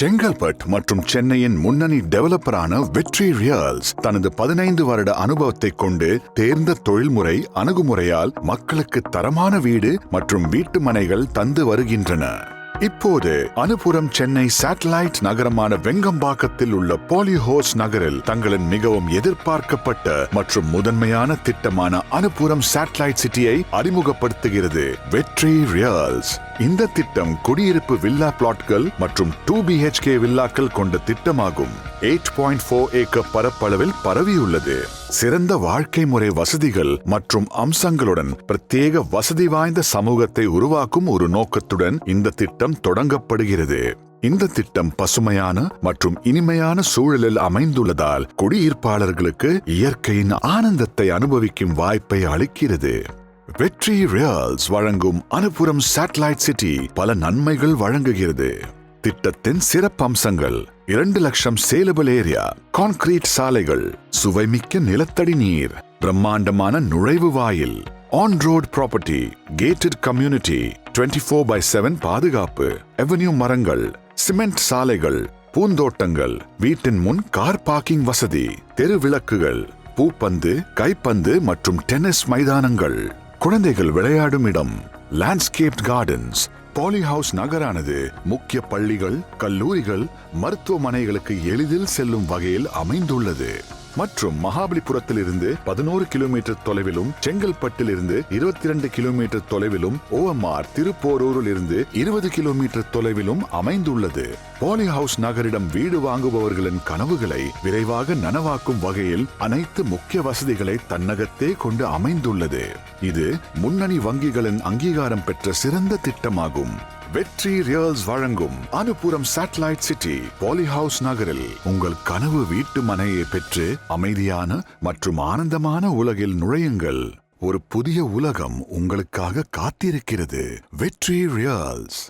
செங்கல்பட்டு மற்றும் சென்னையின் முன்னணி டெவலப்பரான வெற்றி ரியல்ஸ் தனது 15 வருட அனுபவத்தைக் கொண்டு தேர்ந்த தொழில்முறை அணுகுமுறையால் மக்களுக்கு தரமான வீடு மற்றும் வீட்டு மனைகள் தந்து வருகின்றன. இப்போது அனுப்புரம் சென்னை சேட்டலைட் நகரமான வெங்கம்பாக்கத்தில் உள்ள பாலிஹவுஸ் நகரில் தங்களின் மிகவும் எதிர்பார்க்கப்பட்ட மற்றும் முதன்மையான திட்டமான அனுப்புரம் சேட்டலைட் சிட்டியை அறிமுகப்படுத்துகிறது வெற்றி ரியல்ஸ். இந்த திட்டம் குடியிருப்பு வில்லா பிளாட்கள் மற்றும் 2 BHK வில்லாக்கள் கொண்ட திட்டமாகும். 8.4 ஏக்கர் பரப்பளவில் பரவியுள்ளது. சிறந்த வாழ்க்கை முறை வசதிகள் மற்றும் அம்சங்களுடன் பிரத்யேக வசதி வாய்ந்த சமூகத்தை உருவாக்கும் ஒரு நோக்கத்துடன் இந்த திட்டம் தொடங்கப்படுகிறது. இந்த திட்டம் பசுமையான மற்றும் இனிமையான சூழலில் அமைந்துள்ளதால் குடியிருப்பாளர்களுக்கு இயற்கையின் ஆனந்தத்தை அனுபவிக்கும் வாய்ப்பை அளிக்கிறது. வெற்றி ரியல்ஸ் வழங்கும் அனுப்புரம் சேட்டலைட் சிட்டி பல நன்மைகள் வழங்குகிறது. திட்டத்தின் சிறப்பம்சங்கள்: 2 லட்சம் சேலபிள் ஏரியா, கான்கிரீட் சாலைகள், சுவைமிக்க நிலத்தடி நீர், பிரம்மாண்டமான நுழைவு வாயில், on road property, gated community, 24/7 பாதுகாப்பு, அவென்யூ மரங்கள், சிமெண்ட் சாலைகள், பூந்தோட்டங்கள், வீட்டின் முன் கார் பார்க்கிங் வசதி, தெரு விளக்குகள், பூப்பந்து, கைப்பந்து மற்றும் டென்னிஸ் மைதானங்கள், குழந்தைகள் விளையாடும் இடம், லேண்ட்ஸ்கேப்ட் கார்டன்ஸ். பாலிஹவுஸ் நகரானது முக்கிய பள்ளிகள், கல்லூரிகள், மருத்துவமனைகளுக்கு எளிதில் செல்லும் வகையில் அமைந்துள்ளது மற்றும் மகாபலிபுரத்தில் இருந்து 11 கிலோமீட்டர் தொலைவிலும், செங்கல்பட்டில் இருந்து 22 கிலோமீட்டர் தொலைவிலும், OMR திருப்போரூரில் இருந்து 20 கிலோமீட்டர் தொலைவிலும் அமைந்துள்ளது. பாலிஹவுஸ் நகரிடம் வீடு வாங்குபவர்களின் கனவுகளை விரைவாக நனவாக்கும் வகையில் அனைத்து முக்கிய வசதிகளை தன்னகத்தே கொண்டு அமைந்துள்ளது. இது முன்னணி வங்கிகளின் அங்கீகாரம் பெற்ற சிறந்த திட்டமாகும். வெற்றி ரியல்ஸ் வழங்கும் அனுப்புரம் சேட்டலைட் சிட்டி பாலிஹவுஸ் நகரில் உங்கள் கனவு வீட்டு மனையை பெற்று அமைதியான மற்றும் ஆனந்தமான உலகில் நுழையுங்கள். ஒரு புதிய உலகம் உங்களுக்காக காத்திருக்கிறது. வெற்றி ரியல்ஸ்.